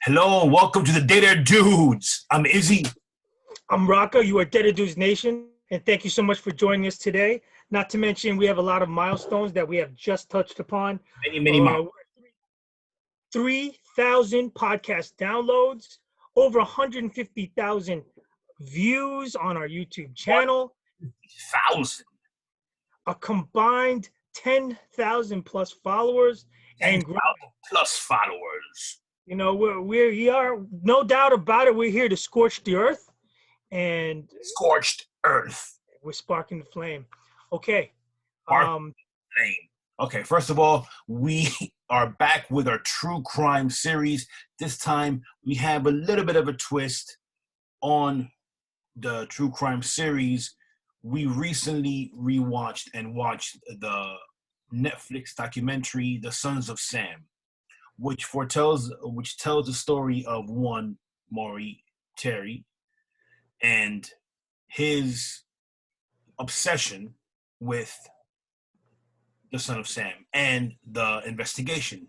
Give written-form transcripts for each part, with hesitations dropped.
Hello, welcome to the Deadairdudes. I'm Izzy. I'm Rocco. You are Deadairdudes Nation, and thank you so much for joining us today. Not to mention, we have a lot of milestones that we have just touched upon. Many more. 3,000 podcast downloads, over 150,000 views on our YouTube channel, 1,000 a combined 10,000 plus followers, and plus followers. You know, we are no doubt about it. We're here to scorch the earth, and Scorched earth. we're sparking the flame. Okay. Flame. Okay, first of all, we are back with our true crime series. This time, we have a little bit of a twist on the true crime series. We recently rewatched and watched the Netflix documentary, The Sons of Sam, which tells the story of one Maury Terry and his obsession with the Son of Sam and the investigation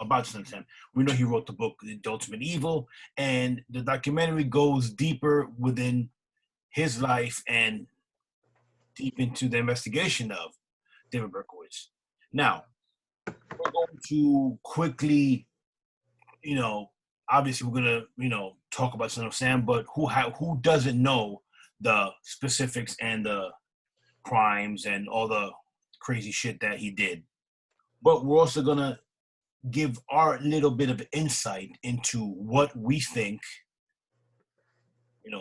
about the Son of Sam. We know he wrote the book The Ultimate Evil, and the documentary goes deeper within his life and deep into the investigation of David Berkowitz. Now, we're going to quickly, obviously we're gonna, talk about Son of Sam, but who doesn't know the specifics and the crimes and all the crazy shit that he did? But we're also gonna give our little bit of insight into what we think,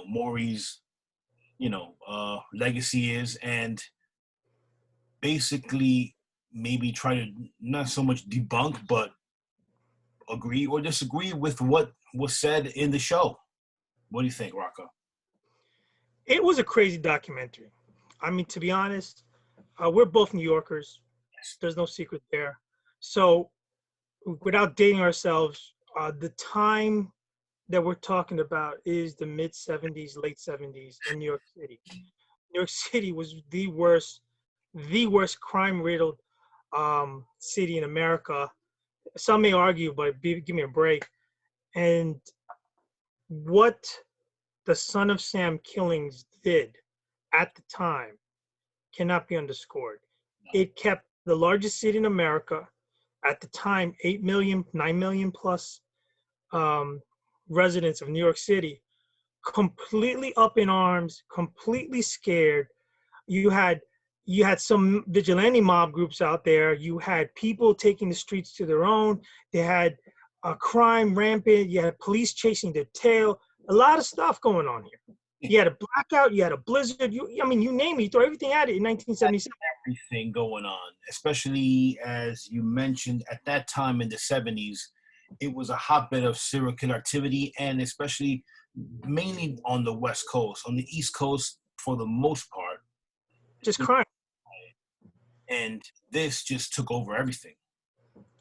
Maury's, legacy is, and basically maybe try to not so much debunk, but agree or disagree with what was said in the show. What do you think, Rocco? It was a crazy documentary. I mean, to be honest, we're both New Yorkers. Yes. There's no secret there. So, without dating ourselves, the time that we're talking about is the mid 70s, late 70s in New York City. New York City was the worst crime-riddled city in America. Some may argue, but give me a break. And what the Son of Sam killings did at the time cannot be underscored. It kept the largest city in America at the time, 8 million, 9 million plus residents of New York City, completely up in arms, completely scared. You had some vigilante mob groups out there. You had people taking the streets to their own. They had crime rampant. You had police chasing their tail. A lot of stuff going on here. You had a blackout. You had a blizzard. You name it. You throw everything at it in 1977. Everything going on, especially as you mentioned, at that time in the 70s, it was a hotbed of serial killer activity, and especially mainly on the West Coast. On the East Coast, for the most part, just crime. And this just took over everything.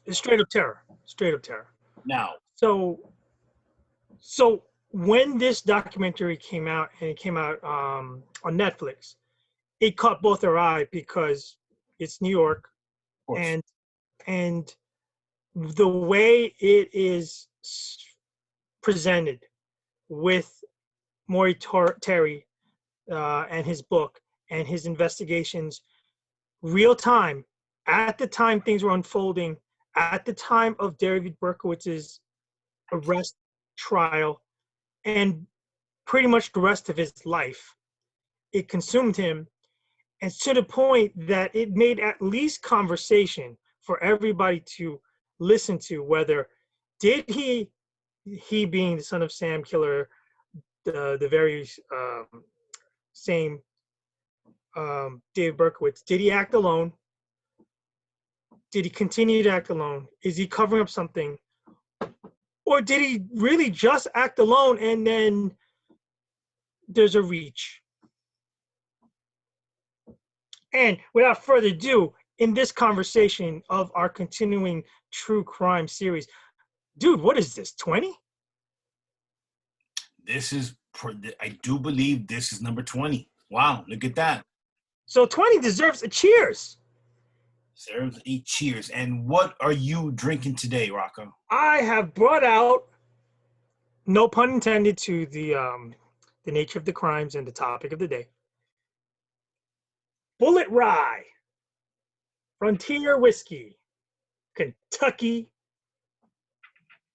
It's straight up terror. Straight up terror. Now, so when this documentary came out, and it came out on Netflix, it caught both our eye because it's New York, and the way it is presented with Maury Terry and his book and his investigations, real time, at the time things were unfolding, at the time of David Berkowitz's arrest, trial, and pretty much the rest of his life. It consumed him, and to the point that it made at least conversation for everybody to listen to, whether did he being the Son of Sam killer, the very same David Berkowitz, did he act alone? Did he continue to act alone? Is he covering up something? Or did he really just act alone and then there's a reach? And without further ado, in this conversation of our continuing true crime series, dude, what is this, 20? I do believe this is number 20. Wow, look at that. So 20 deserves a cheers. Deserves a cheers. And what are you drinking today, Rocco? I have brought out no pun intended to the nature of the crimes and the topic of the day. Bullet Rye, Frontier Whiskey, Kentucky,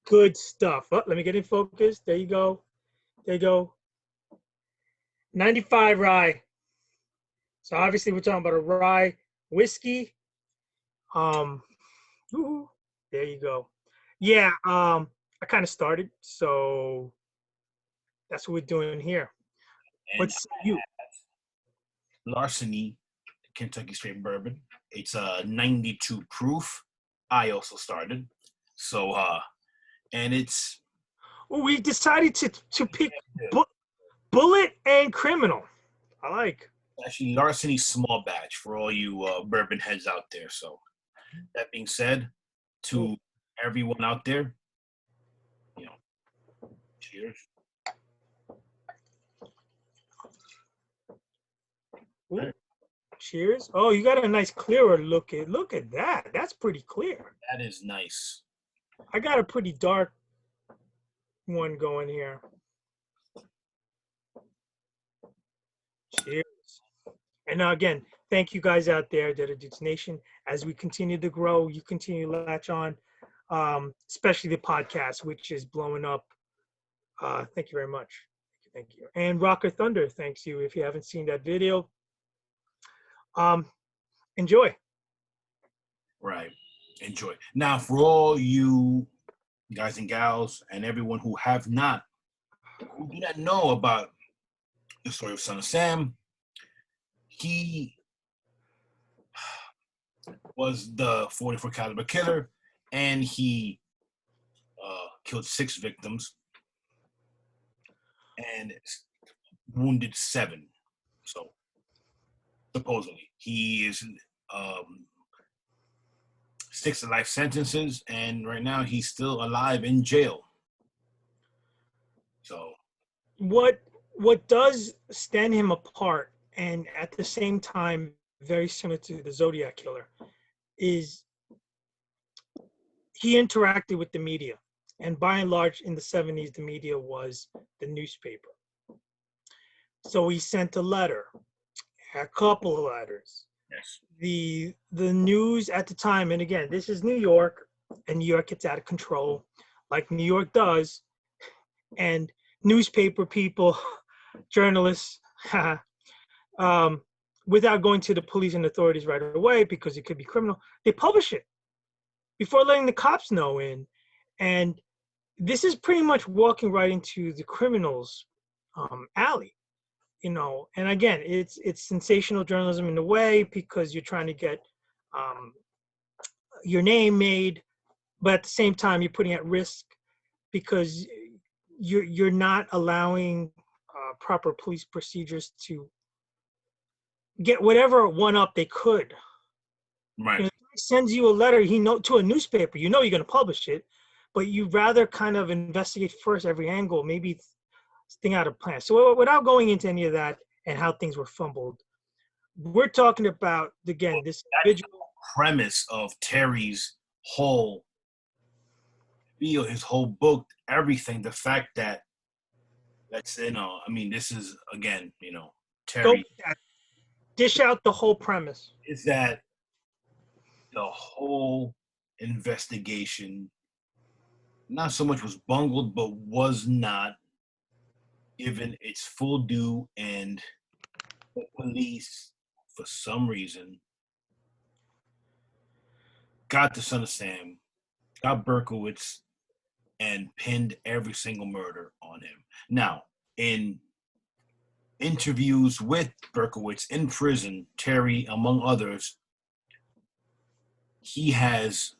good stuff. Oh, let me get in focus. There you go. There you go. 95 rye. So obviously we're talking about a rye whiskey. Ooh, there you go. Yeah, I kind of started, so that's what we're doing here. And What's you? Larceny, Kentucky Straight Bourbon. It's a 92 proof. I also started. So and it's We decided to pick Bullet and Criminal. I like. actually Larceny small batch for all you bourbon heads out there. So that being said, to everyone out there, cheers. Ooh, cheers. Oh, you got a nice clearer look at that. That's pretty clear. That is nice. I got a pretty dark one going here. Cheers. And now again, thank you guys out there, Dead Dudes Nation. As we continue to grow, you continue to latch on, especially the podcast, which is blowing up. Thank you very much. Thank you. And Rocker Thunder, thanks you. If you haven't seen that video, enjoy. Right. Enjoy. Now, for all you guys and gals and everyone who do not know about the story of Son of Sam, he was the 44 caliber killer, and he killed 6 victims and wounded 7. So supposedly he is 6 life sentences, and right now he's still alive in jail. So what does stand him apart, and at the same time very similar to the Zodiac killer, is he interacted with the media, and by and large in the 70s the media was the newspaper. So he sent a letter, a couple of letters. yes. The news at the time, and again, this is New York, and New York gets out of control like New York does, and newspaper people, journalists, without going to the police and authorities right away because it could be criminal, they publish it before letting the cops know. And this is pretty much walking right into the criminals' alley. And again, it's sensational journalism in a way because you're trying to get your name made, but at the same time you're putting at risk because you're not allowing proper police procedures to get whatever one up they could. Right. He sends you a letter to a newspaper, you're going to publish it, but you'd rather kind of investigate first every angle, maybe thing out of plan. So without going into any of that and how things were fumbled, we're talking about, again, this individual premise of Terry's whole feel, his whole book, everything. The fact that this is again, Terry. Dish out the whole premise. Is that the whole investigation not so much was bungled, but was not given its full due, and the police, for some reason, got the Son of Sam, got Berkowitz, and pinned every single murder on him. Now, in interviews with Berkowitz in prison, Terry, among others, he has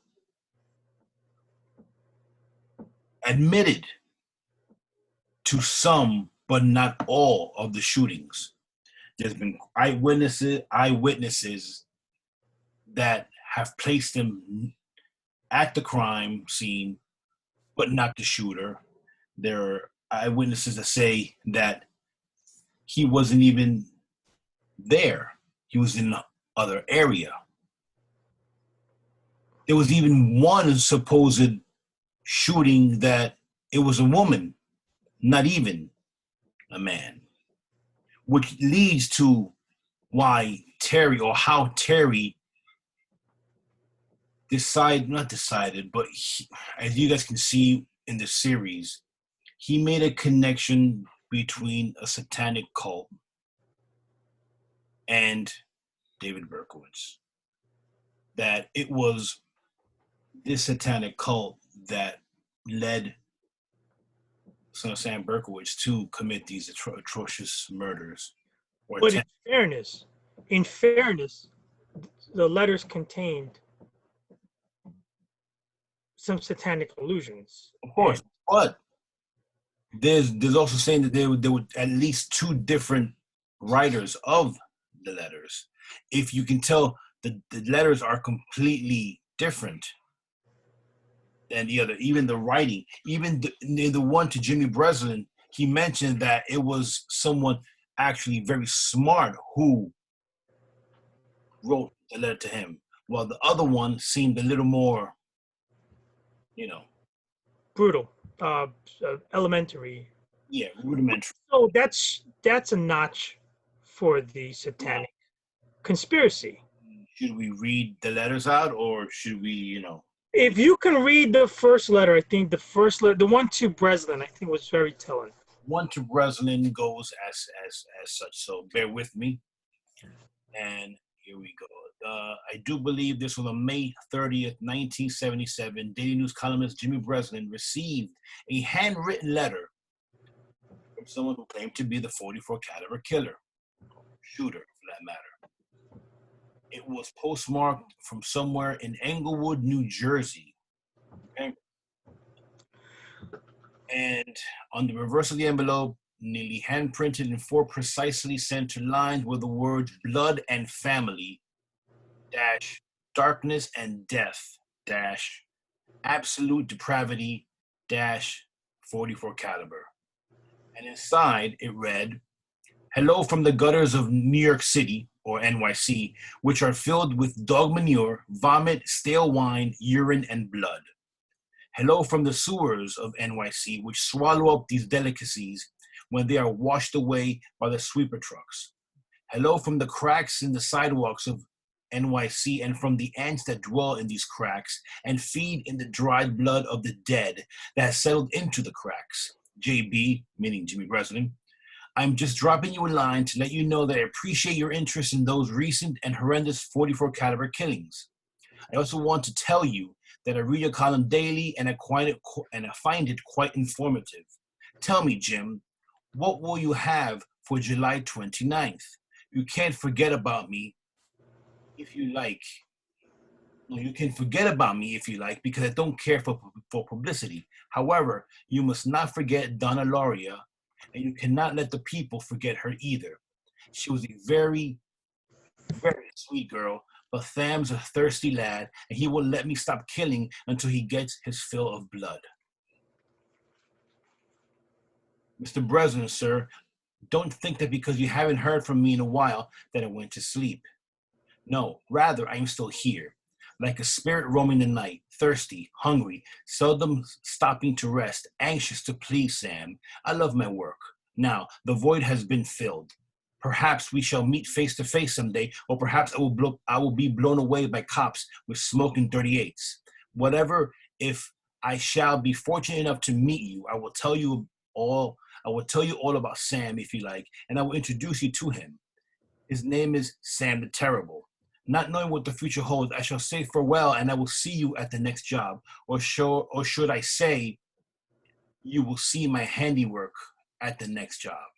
admitted to some, but not all, of the shootings. There's been eyewitnesses that have placed him at the crime scene, but not the shooter. There are eyewitnesses that say that he wasn't even there. He was in the other area. There was even one supposed shooting that it was a woman not even a man, which leads to why Terry, or how Terry not decided, but as you guys can see in the series, he made a connection between a satanic cult and David Berkowitz. That it was this satanic cult that led son of Sam Berkowitz to commit these atrocious murders. But in fairness, the letters contained some satanic allusions. Of course, but there's also saying that there were at least two different writers of the letters. If you can tell, the letters are completely different than the other. Even the writing, even the one to Jimmy Breslin, he mentioned that it was someone actually very smart who wrote the letter to him, while the other one seemed a little more, brutal, elementary. Yeah, rudimentary. So that's a notch for the satanic conspiracy. Should we read the letters out, or should we, If you can read the first letter, I think the first letter, the one to Breslin, I think was very telling. One to Breslin goes as such. So bear with me. And here we go. I do believe this was on May 30th, 1977. Daily News columnist Jimmy Breslin received a handwritten letter from someone who claimed to be the .44 caliber killer, shooter for that matter. It was postmarked from somewhere in Englewood, New Jersey. Okay. And on the reverse of the envelope, nearly hand-printed in 4 precisely centered lines, were the words "blood and family, dash, darkness and death, dash, absolute depravity, dash, .44 caliber." And inside it read, "Hello from the gutters of New York City, or NYC, which are filled with dog manure, vomit, stale wine, urine, and blood. Hello from the sewers of NYC, which swallow up these delicacies when they are washed away by the sweeper trucks. Hello from the cracks in the sidewalks of NYC, and from the ants that dwell in these cracks and feed in the dried blood of the dead that has settled into the cracks. JB," meaning Jimmy Breslin, "I'm just dropping you a line to let you know that I appreciate your interest in those recent and horrendous .44 caliber killings. I also want to tell you that I read your column daily and I find it quite informative. Tell me, Jim, what will you have for July 29th? You can't forget about me if you like. No, you can forget about me if you like, because I don't care for publicity. However, you must not forget Donna Lauria, and you cannot let the people forget her either. She was a very, very sweet girl, but Tham's a thirsty lad, and he won't let me stop killing until he gets his fill of blood. Mr. Breslin, sir, don't think that because you haven't heard from me in a while that I went to sleep. No, rather I am still here, like a spirit roaming the night, thirsty, hungry, seldom stopping to rest, anxious to please Sam. I love my work. Now, the void has been filled. Perhaps we shall meet face to face someday, or perhaps I will be blown away by cops with smoking 38s. Whatever, if I shall be fortunate enough to meet you, I will tell you all about Sam if you like, and I will introduce you to him. His name is Sam the Terrible. Not knowing what the future holds, I shall say farewell, and I will see you at the next job. Or should I say, you will see my handiwork at the next job.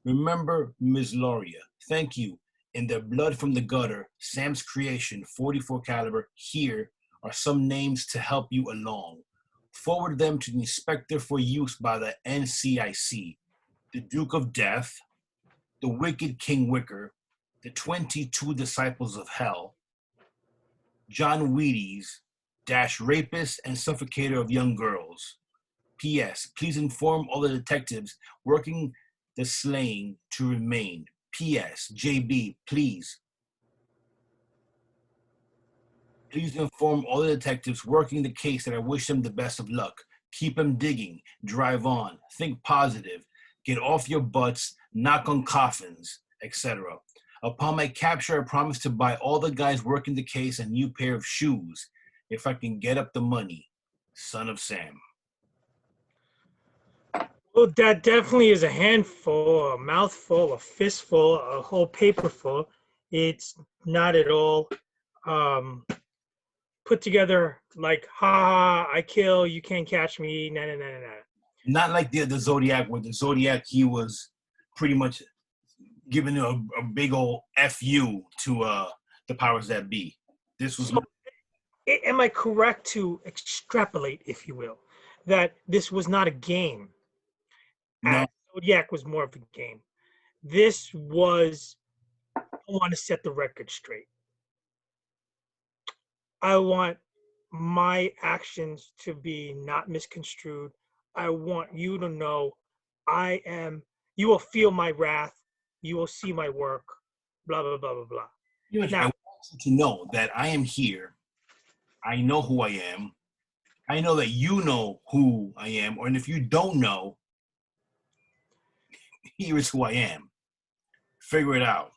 Remember, Ms. Lauria, thank you. In their blood from the gutter, Sam's creation, .44 caliber, here are some names to help you along. Forward them to the inspector for use by the NCIC. The Duke of Death, the Wicked King Wicker, the 22 Disciples of Hell, John Wheaties, rapist and suffocator of young girls. P.S. Please inform all the detectives working the slaying to remain. P.S. JB, please inform all the detectives working the case that I wish them the best of luck. Keep them digging. Drive on. Think positive. Get off your butts. Knock on coffins, etc. Upon my capture, I promise to buy all the guys working the case a new pair of shoes if I can get up the money. Son of Sam. Well, that definitely is a handful, a mouthful, a fistful, a whole paperful. It's not at all put together like, ha, ha, I kill, you can't catch me, nah, nah, nah, nah, nah. Not like the Zodiac, where the Zodiac, he was pretty much giving a big old FU to the powers that be. This was. So, am I correct to extrapolate, if you will, that this was not a game? No. Zodiac was more of a game. This was, I want to set the record straight. I want my actions to be not misconstrued. I want you to know you will feel my wrath. You will see my work, blah, blah, blah, blah, blah. I want you to know that I am here. I know who I am. I know that you know who I am. And if you don't know, here is who I am. Figure it out,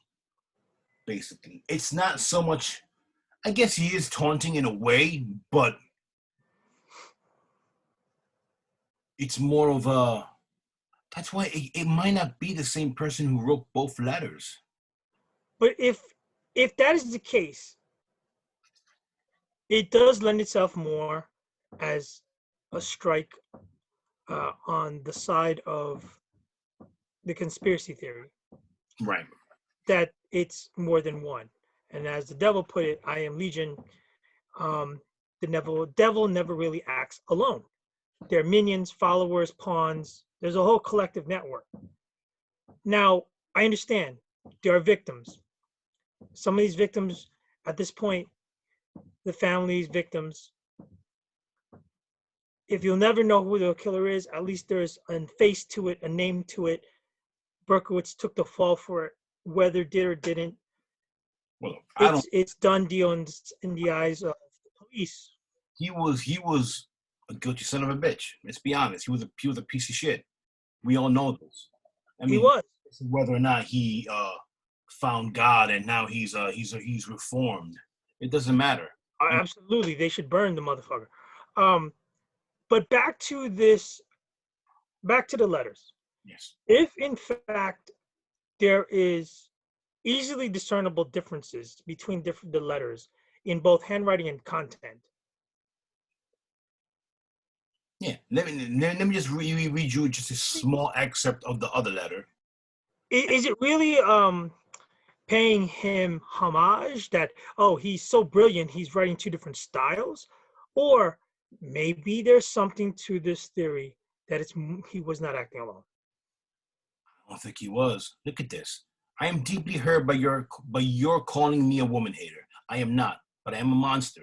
basically. It's not so much, I guess he is taunting in a way, but it's more of a, that's why it might not be the same person who wrote both letters. But if that is the case, it does lend itself more as a strike on the side of the conspiracy theory. Right. That it's more than one. And as the devil put it, I am Legion. The devil never really acts alone. There are minions, followers, pawns. There's a whole collective network. Now, I understand there are victims. Some of these victims, at this point, the families, victims, if you'll never know who the killer is, at least there's a face to it, a name to it. Berkowitz took the fall for it, whether did or didn't. Well, it's done deal in the eyes of the police. He was a guilty son of a bitch. Let's be honest. He was a piece of shit. We all know this. I mean, he was. Whether or not he found God and now he's reformed, it doesn't matter. Absolutely, they should burn the motherfucker. But back to the letters. Yes. If in fact there is easily discernible differences between the letters in both handwriting and content. Yeah, let me just read you just a small excerpt of the other letter. Is it really paying him homage that, oh, he's so brilliant, he's writing two different styles? Or maybe there's something to this theory that he was not acting alone. I don't think he was. Look at this. I am deeply hurt by your calling me a woman hater. I am not, but I am a monster.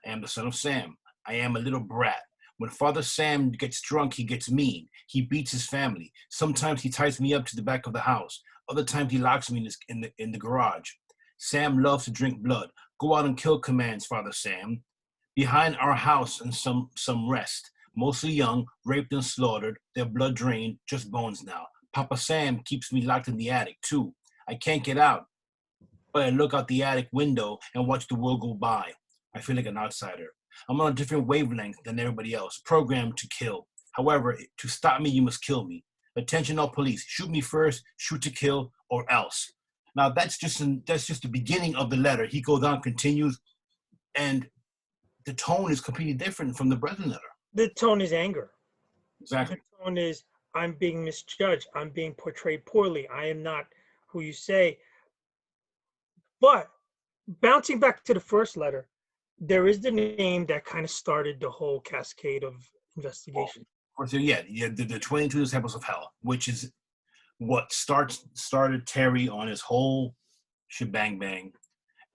I am the son of Sam. I am a little brat. When Father Sam gets drunk, he gets mean. He beats his family. Sometimes he ties me up to the back of the house. Other times he locks me in the garage. Sam loves to drink blood. Go out and kill commands, Father Sam. Behind our house and some rest. Mostly young, raped and slaughtered. Their blood drained, just bones now. Papa Sam keeps me locked in the attic, too. I can't get out, but I look out the attic window and watch the world go by. I feel like an outsider. I'm on a different wavelength than everybody else, programmed to kill. However, to stop me, you must kill me. Attention all police, shoot me first, shoot to kill, or else. Now that's just the beginning of the letter. He goes on, continues, and the tone is completely different from the Brethren letter. The tone is anger. Exactly. The tone is, I'm being misjudged. I'm being portrayed poorly. I am not who you say. But bouncing back to the first letter, there is the name that kind of started the whole cascade of investigation. So yeah, the 22 Disciples of Hell, which is what started Terry on his whole shebang bang,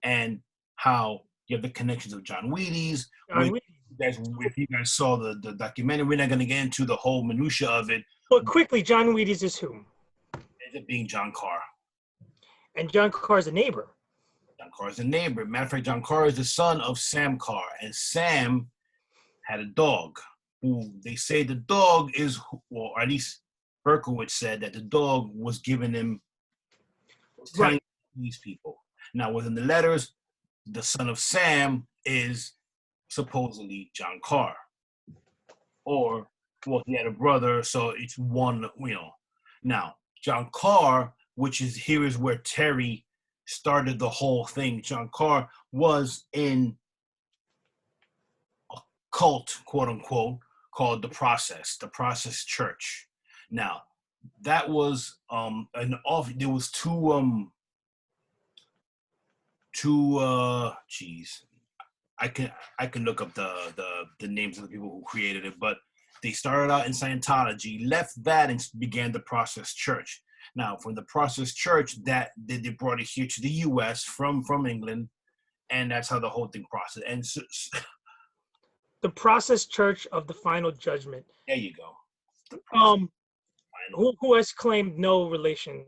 and how you have the connections of John Wheaties. If you guys saw the documentary, we're not going to get into the whole minutia of it. But quickly, John Wheaties is who? It being John Carr. And John Carr is a neighbor. John Carr is a neighbor. Matter of fact, John Carr is the son of Sam Carr, and Sam had a dog. who they say the dog is, or at least Berkowitz said that the dog was giving him, was telling Right. these people. Now, within the letters, the son of Sam is supposedly John Carr, or well, he had a brother, so it's one. Now John Carr, which is here is where Terry started the whole thing. John Carr was in a cult, quote unquote, called the Process Church. Now, that was an off. There was two geez, I can look up the names of the people who created it, but they started out in Scientology, left that, and began the Process Church. Now, from the Process Church, that they brought it here to the U.S. from England, and that's how the whole thing processed. And The Process Church of the Final Judgment. there you go. The process, Who has claimed no relation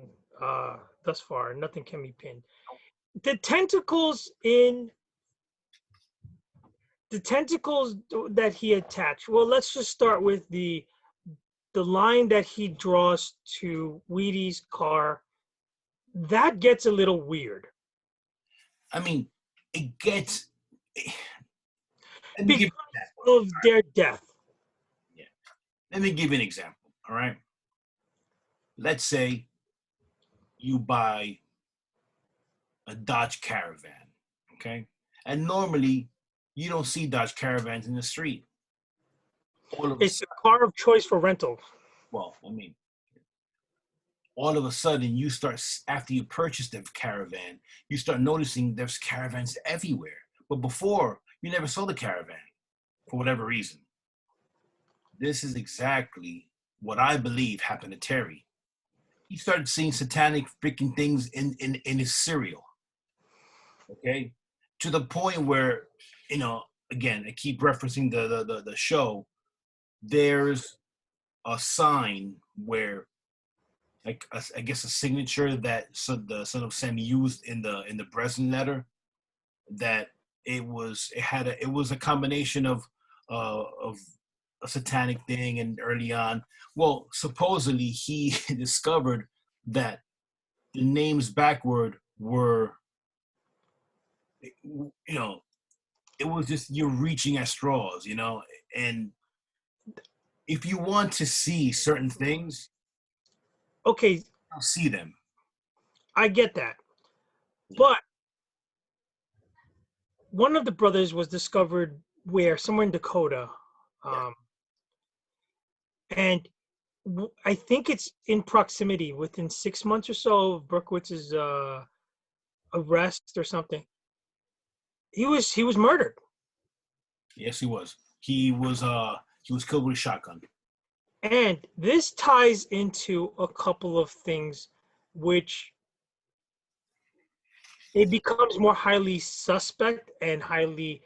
thus far? Nothing can be pinned. The tentacles that he attached. Well, let's just start with the line that he draws to Wheaties' Carr. That gets a little weird. I mean, it gets. Because of their death. Yeah. Let me give you an example. All right. Let's say you buy a Dodge Caravan, okay? And normally you don't see Dodge Caravans in the street. It's the car of choice for rental. Well, I mean, all of a sudden you start, after you purchase the Caravan, you start noticing there's caravans everywhere. But before, you never saw the Caravan for whatever reason. This is exactly what I believe happened to Terry. He started seeing satanic freaking things in his cereal. Okay, to the point where, again, I keep referencing the show. There's a sign where, like, I guess a signature that the son of Sam used in the Breslin letter, that it was a combination of a satanic thing. And early on, well, supposedly he discovered that the names backward were, it was just, you're reaching at straws, and if you want to see certain things, okay, I'll see them. I get that, but one of the brothers was discovered somewhere in Dakota, and I think it's in proximity within 6 months or so of Berkowitz's arrest or something. He was murdered. Yes, he was. He was killed with a shotgun. And this ties into a couple of things, which it becomes more highly suspect and highly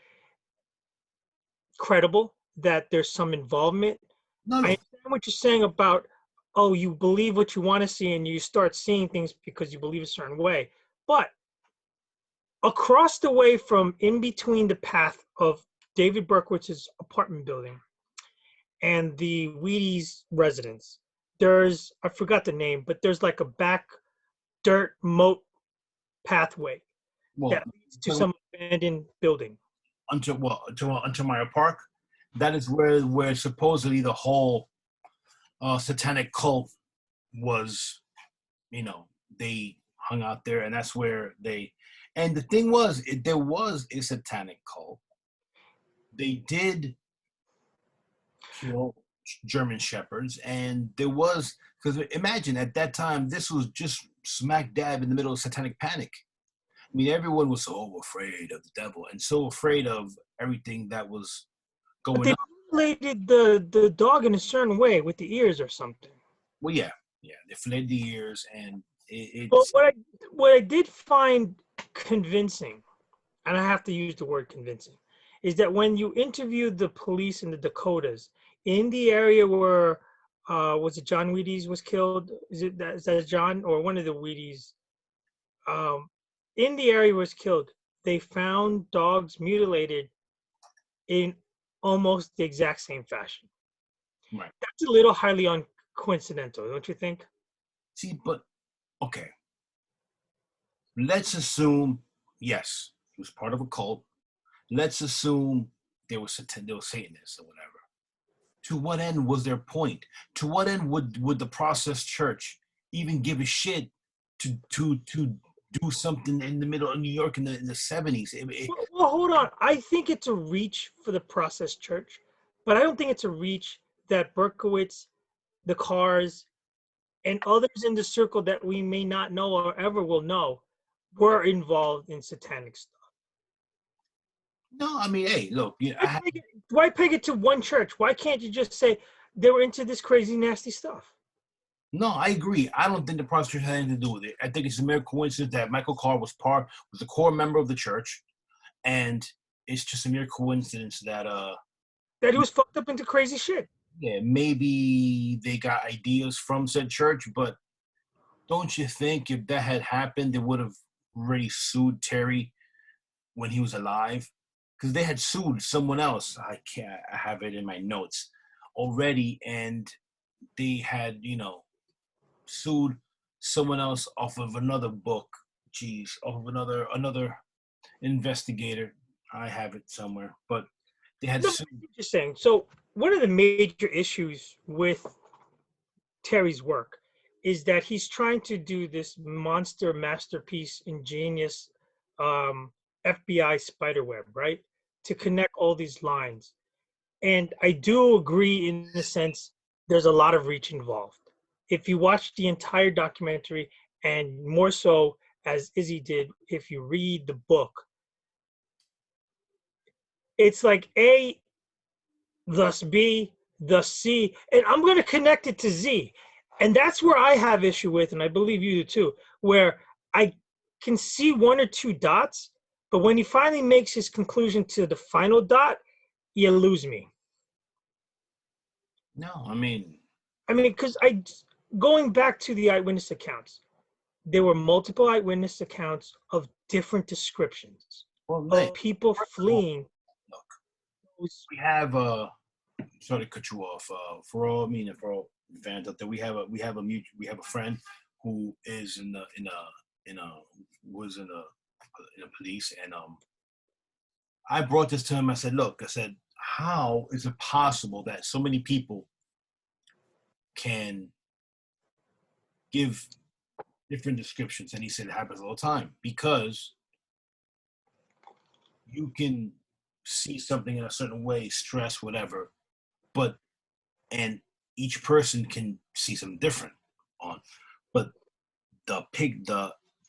credible that there's some involvement. No. I understand what you're saying about, you believe what you want to see and you start seeing things because you believe a certain way. But across the way from in between the path of David Berkowitz's apartment building and the Wheaties residence, there's, I forgot the name, but there's like a back dirt moat pathway that leads to some abandoned building. Unto Meyer Park. That is where supposedly the whole satanic cult was, they hung out there, and that's where they. And the thing was, there was a satanic cult. They did kill German shepherds, and there was, because imagine at that time, this was just smack dab in the middle of satanic panic. I mean, everyone was so afraid of the devil and so afraid of everything that was going on. They mutilated the dog in a certain way with the ears or something. Well, yeah, they flayed the ears, and But what I did find convincing, and I have to use the word convincing, is that when you interviewed the police in the Dakotas, in the area where was it John Wheaties was killed? Is that John or one of the Wheaties? In the area was killed, they found dogs mutilated in almost the exact same fashion. Right. That's a little highly uncoincidental, don't you think? See, but okay. Let's assume, yes, he was part of a cult. Let's assume there was Satanists or whatever. To what end was their point? To what end would the Process Church even give a shit to do something in the middle of New York in the 70s? Well, hold on. I think it's a reach for the Process Church, but I don't think it's a reach that Berkowitz, the Carrs, and others in the circle that we may not know or ever will know were involved in satanic stuff. No, I mean, hey, look, Why peg it to one church? Why can't you just say they were into this crazy, nasty stuff? no, I agree. I don't think the Process Church had anything to do with it. I think it's a mere coincidence that Michael Carr was a core member of the church, and it's just a mere coincidence that That he was fucked up into crazy shit. yeah, maybe they got ideas from said church, but don't you think if that had happened, they would have already sued Terry when he was alive? Because they had sued someone else. I have it in my notes already, and they had, sued someone else off of another book. Geez, off of another investigator. I have it somewhere, but they had No, sued. just saying. So one of the major issues with Terry's work is that he's trying to do this monster masterpiece, ingenious FBI spiderweb, right? To connect all these lines. And I do agree in the sense there's a lot of reach involved. If you watch the entire documentary, and more so as Izzy did, if you read the book, it's like A, thus B, thus C, and I'm going to connect it to Z. And that's where I have issue with, and I believe you do too, where I can see one or two dots, but when he finally makes his conclusion to the final dot, you lose me. No, I mean, Because going back to the eyewitness accounts, there were multiple eyewitness accounts of different descriptions well, of people fleeing. look, we have sorry to cut you off. For all fans out there, we have a friend who is was in a police, and I brought this to him. I said, look, how is it possible that so many people can give different descriptions? And he said it happens all the time because you can see something in a certain way, stress, whatever, and each person can see something different on, but the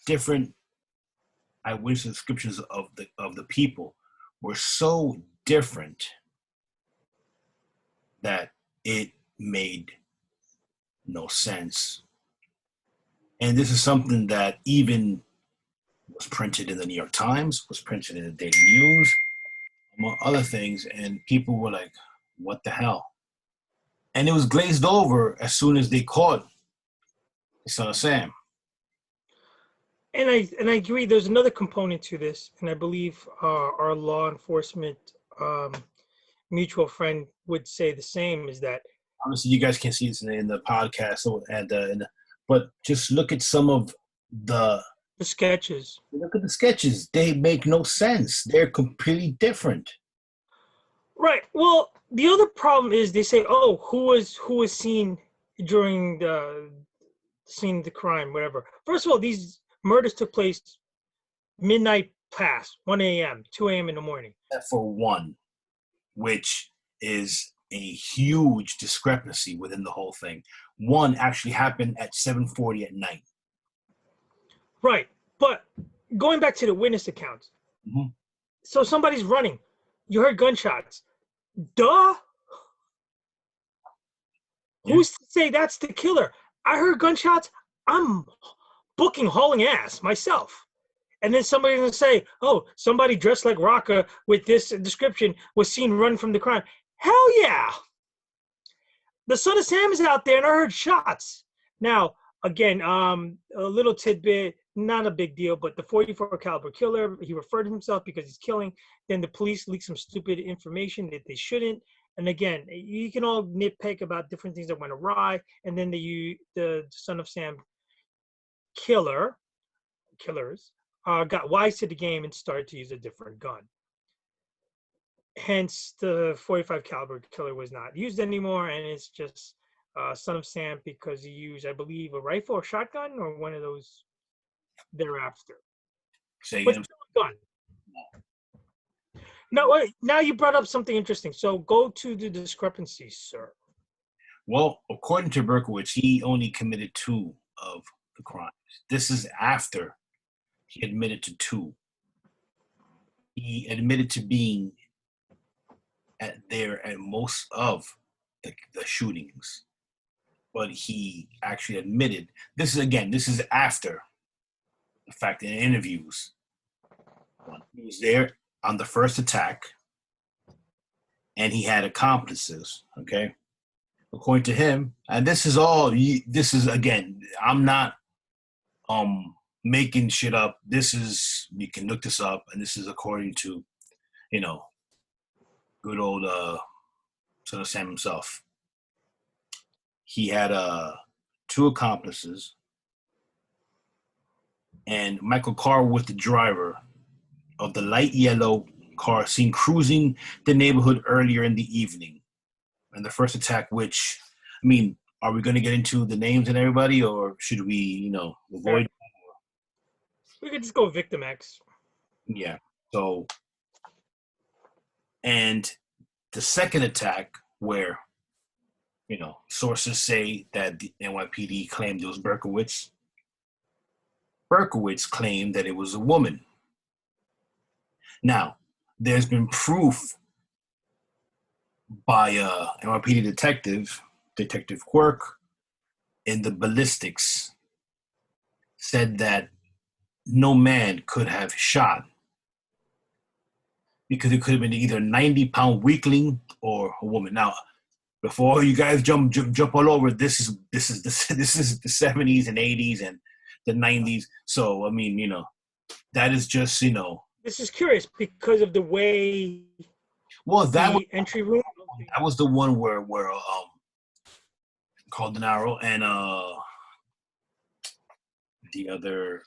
different eyewitness descriptions of the people were so different that it made no sense. And this is something that even was printed in the New York Times, was printed in the Daily News, among other things, and people were like, what the hell? And it was glazed over as soon as they caught the son of Sam. And I agree. There's another component to this, and I believe our law enforcement mutual friend would say the same. Is that Obviously you guys can't see this in the podcast, but just look at some of the sketches? look at the sketches. They make no sense. They're completely different. Right. Well, the other problem is they say, "Oh, who was seen during the scene of the crime, whatever." First of all, these murders took place midnight past 1 a.m., 2 a.m. in the morning. Except for one, which is a huge discrepancy within the whole thing. One actually happened at 7:40 at night. Right. But going back to the witness accounts, so somebody's running. You heard gunshots. Duh. Yeah. Who's to say that's the killer? I heard gunshots. I'm booking hauling ass myself. And then somebody's going to say, oh, somebody dressed like Rocca with this description was seen running from the crime. Hell yeah. The son of Sam is out there and I heard shots. Now, again, a little tidbit, not a big deal, but the 44 caliber killer, he referred to himself because he's killing. Then the police leak some stupid information that they shouldn't. And again, you can all nitpick about different things that went awry. And then the Son of Sam killers got wise to the game and started to use a different gun. Hence, the 45 caliber killer was not used anymore, and it's just Son of Sam because he used, I believe, a rifle or shotgun or one of those thereafter. Say But again. still a gun. Now you brought up something interesting. So go to the discrepancies, sir. Well, according to Berkowitz, he only committed 2 of the crimes. This is after he admitted to 2. He admitted to being there at most of the shootings, but he actually admitted. This is after the fact in interviews. He was there on the first attack, and he had accomplices. Okay, according to him, and this is again, I'm not making shit up. This is, you can look this up, and this is according to, good old Son of Sam himself. He had 2 accomplices, and Michael Carr was the driver of the light yellow car seen cruising the neighborhood earlier in the evening. And the first attack, which, I mean, are we going to get into the names and everybody, or should we, avoid? We could just go Victim X. Yeah. So, and the second attack, where, sources say that the NYPD claimed it was Berkowitz. Berkowitz claimed that it was a woman. Now, there's been proof by NYPD Detective Quirk, in the ballistics, said that no man could have shot, because it could have been either a 90-pound weakling or a woman. Now, before you guys jump all over, this is the 70s and 80s and the 90s. So I mean, that is just, This is curious because of the way. Well, that the entry room. That was the one where Caldenaro and the other,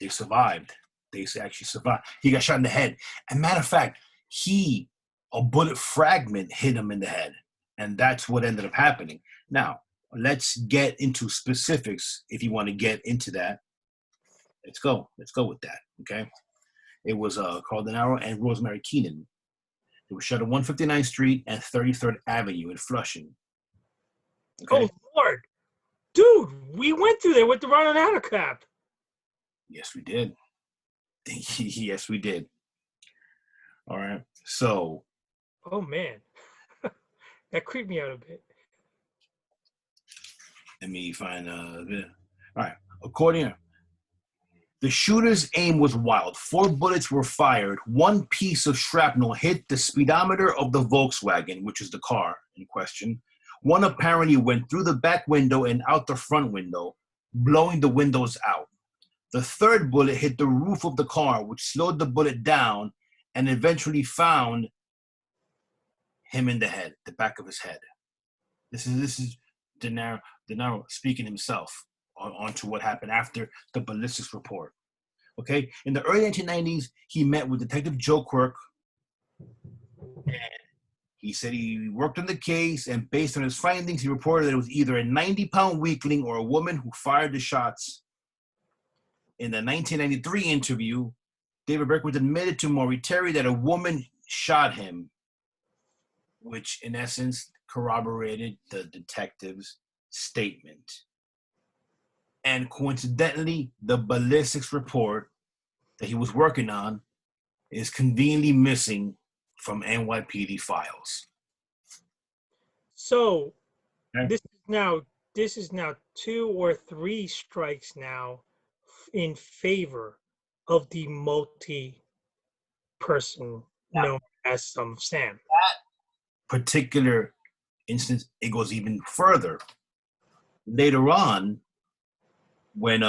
they survived. They actually survived. He got shot in the head. And matter of fact, a bullet fragment hit him in the head. And that's what ended up happening. Now, let's get into specifics if you want to get into that. Let's go with that, okay? It was Caldenaro and Rosemary Keenan. It was shot at 159th Street and 33rd Avenue in Flushing. Okay? Oh, Lord. Dude, we went through there with the Ron and Anna cap. Yes, we did. Yes, we did. All right. So. Oh, man. That creeped me out a bit. Let me find all right. According, the shooter's aim was wild. 4 bullets were fired. 1 piece of shrapnel hit the speedometer of the Volkswagen, which is the car in question. 1 apparently went through the back window and out the front window, blowing the windows out. The 3rd bullet hit the roof of the car, which slowed the bullet down and eventually found him in the head, the back of his head. This is De Niro speaking himself onto what happened after the ballistics report. Okay, in the early 1990s, he met with Detective Joe Quirk, and he said he worked on the case, and based on his findings, he reported that it was either a 90-pound weakling or a woman who fired the shots. In the 1993 interview, David Berkowitz admitted to Maury Terry that a woman shot him, which in essence corroborated the detective's statement. And coincidentally, the ballistics report that he was working on is conveniently missing from NYPD files. So, okay. This is now 2 or 3 strikes now in favor of the multi-person known as Son of Sam. That particular instance, it goes even further. Later on, when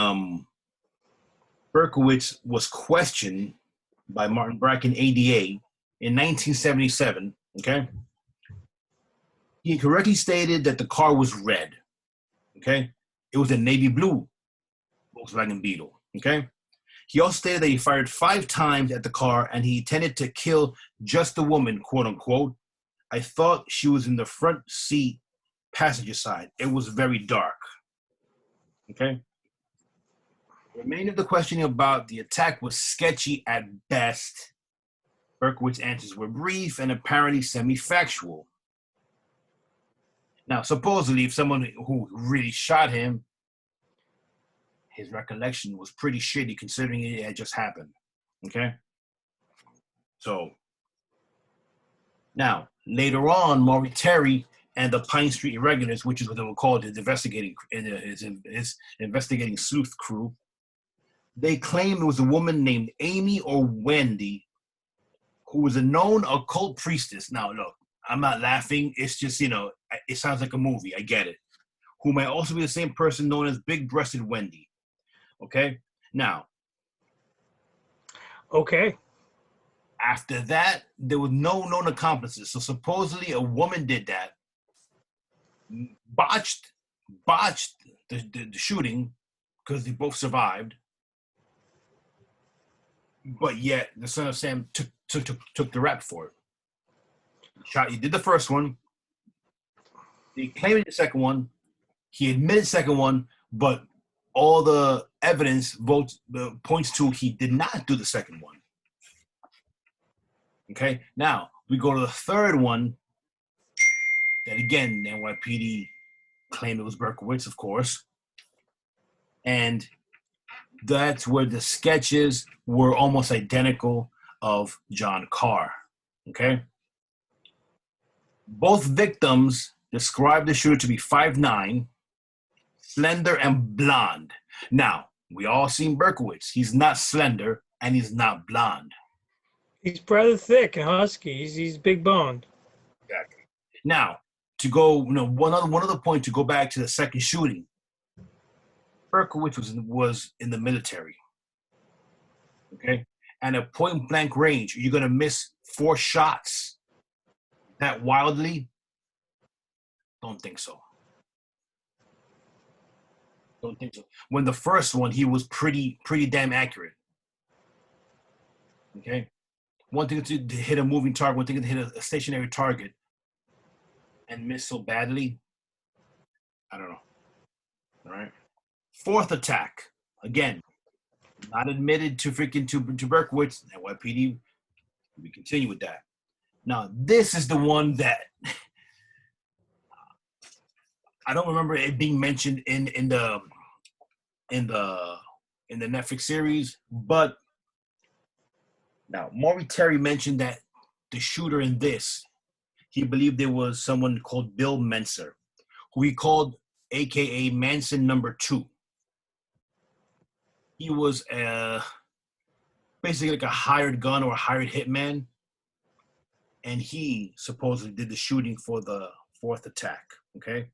Berkowitz was questioned by Martin Bracken ADA in 1977. Okay, he correctly stated that the car was red. Okay, it was a navy blue Volkswagen Beetle. Okay, he also stated that he fired 5 times at the car and he intended to kill just the woman, quote unquote. I thought she was in the front seat, passenger side. It was very dark. Okay. The remainder of the questioning about the attack was sketchy at best. Berkowitz's answers were brief and apparently semi-factual. Now, supposedly, if someone who really shot him, his recollection was pretty shitty considering it had just happened. Okay? So, now, later on, Maury Terry and the Pine Street Irregulars, which is what they were called his investigating sleuth crew, they claimed it was a woman named Amy or Wendy who was a known occult priestess. Now, look, I'm not laughing. It's just, it sounds like a movie. I get it. Who might also be the same person known as Big-Breasted Wendy. Okay? Now. Okay. After that, there was no known accomplices. So supposedly a woman did that, botched the shooting because they both survived. But yet the Son of Sam took the rap for it. He did the first one. He claimed the second one. He admitted the second one, but all the evidence points to he did not do the second one. Okay, now we go to the third one. That again, the NYPD claimed it was Berkowitz, of course. And that's where the sketches were almost identical of John Carr. Okay? Both victims described the shooter to be 5'9", slender and blonde. Now, we all seen Berkowitz. He's not slender and he's not blonde. He's rather thick and husky. He's big boned. Exactly. Now, to go, one other point to go back to the second shooting. Berkowitz was in the military. Okay? And at point blank range, you're gonna miss 4 shots that wildly? Don't think so. Don't think so. When the first one, he was pretty damn accurate. Okay? One thing to hit a moving target, one thing to hit a stationary target and miss so badly. I don't know. All right. Fourth attack. Again, not admitted to Berkowitz. NYPD, we continue with that. Now, this is the one that I don't remember it being mentioned in the Netflix series, but now Maury Terry mentioned that the shooter in this, he believed there was someone called Bill Menser, who he called AKA Manson number 2. He was basically like a hired gun or a hired hitman, and he supposedly did the shooting for the fourth attack. Okay.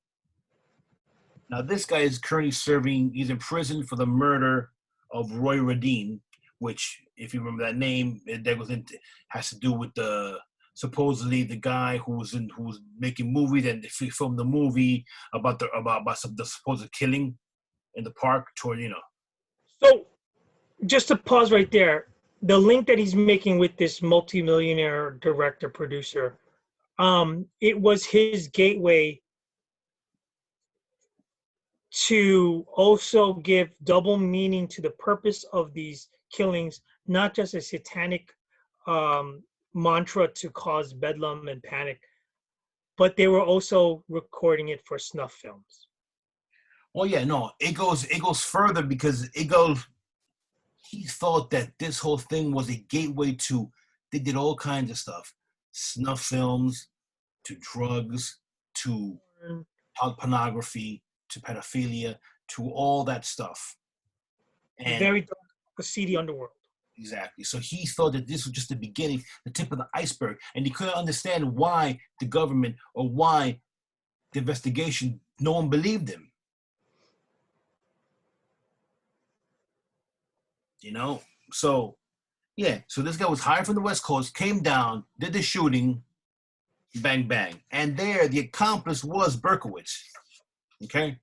Now this guy is currently he's in prison for the murder of Roy Radin, which, if you remember that name, has to do with supposedly the guy who was making movies and he filmed the movie about the supposed killing in the park toward. So, just to pause right there, the link that he's making with this multimillionaire director producer, it was his gateway to also give double meaning to the purpose of these killings, not just a satanic mantra to cause bedlam and panic, but they were also recording it for snuff films. Well, yeah, no, it goes further because he thought that this whole thing was a gateway to, they did all kinds of stuff, snuff films, to drugs, to child pornography, to pedophilia, to all that stuff. And very dark, seedy underworld. Exactly. So he thought that this was just the beginning, the tip of the iceberg, and he couldn't understand why the government or why the investigation, no one believed him. You know, so yeah, so this guy was hired from the West Coast, came down, did the shooting, bang bang, and there the accomplice was Berkowitz. Okay,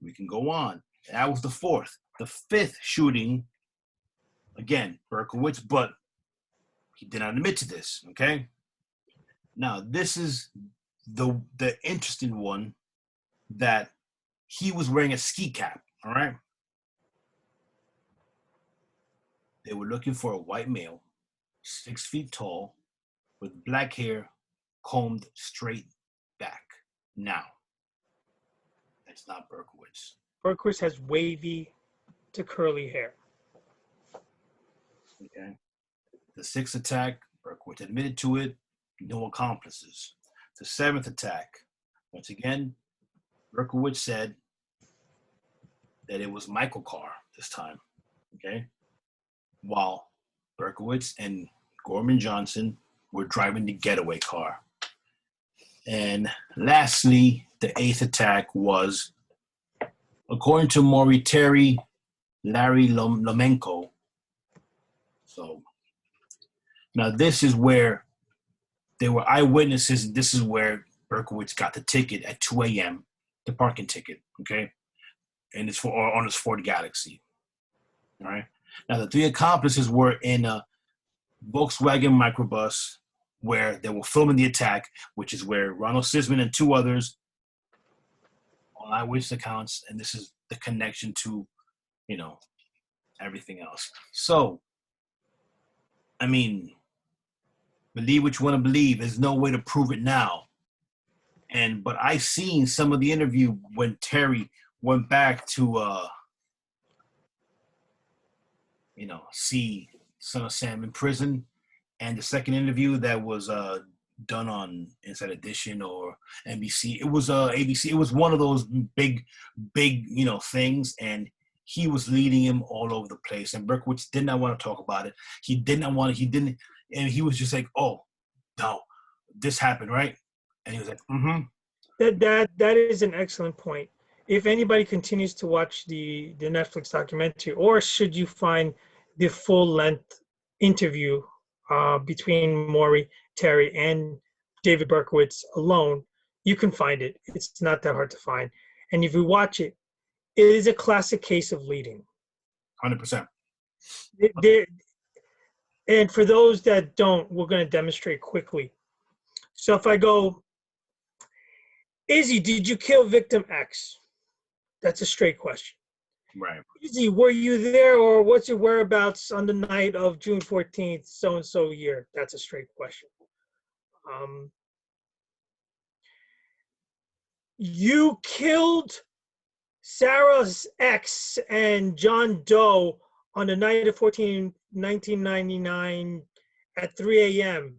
we can go on. That was the fourth. The fifth shooting, again, Berkowitz, but he did not admit to this. Okay, now this is the interesting one, that he was wearing a ski cap. All right, they were looking for a white male, 6 feet tall, with black hair combed straight back. Now, that's not Berkowitz. Berkowitz has wavy to curly hair. Okay. The sixth attack, Berkowitz admitted to it, no accomplices. The seventh attack, once again, Berkowitz said that it was Michael Carr this time. Okay. While Berkowitz and Gorman Johnson were driving the getaway car. And lastly, the eighth attack was, according to Maury, Terry, Larry Lomenko. So now this is where they were eyewitnesses. This is where Berkowitz got the ticket at 2 a.m., the parking ticket, okay? And it's on his Ford Galaxy, all right? Now the three accomplices were in a Volkswagen microbus where they were filming the attack, which is where Ronald Sisman and two others on eyewitness accounts, and this is the connection to, you know, everything else. So, I mean, believe what you want to believe. There's no way to prove it now. But I seen some of the interview when Terry went back to, see Son of Sam in prison, and the second interview that was done on Inside Edition or NBC. It was ABC. It was one of those big, things, and he was leading him all over the place. And Berkowitz did not want to talk about it. He didn't, and he was just like, "Oh, no, this happened, right?" And he was like, "Mm-hmm." That is an excellent point. If anybody continues to watch the Netflix documentary, or should you find the full-length interview between Maury, Terry, and David Berkowitz alone, you can find it. It's not that hard to find. And if you watch it, it is a classic case of leading. 100%. And for those that don't, we're going to demonstrate quickly. So if I go, Izzy, did you kill victim X? That's a straight question. Right. Izzy, were you there, or what's your whereabouts on the night of June 14th, so-and-so year? That's a straight question. You killed Sarah's ex and John Doe on the night of 1999 at 3 a.m.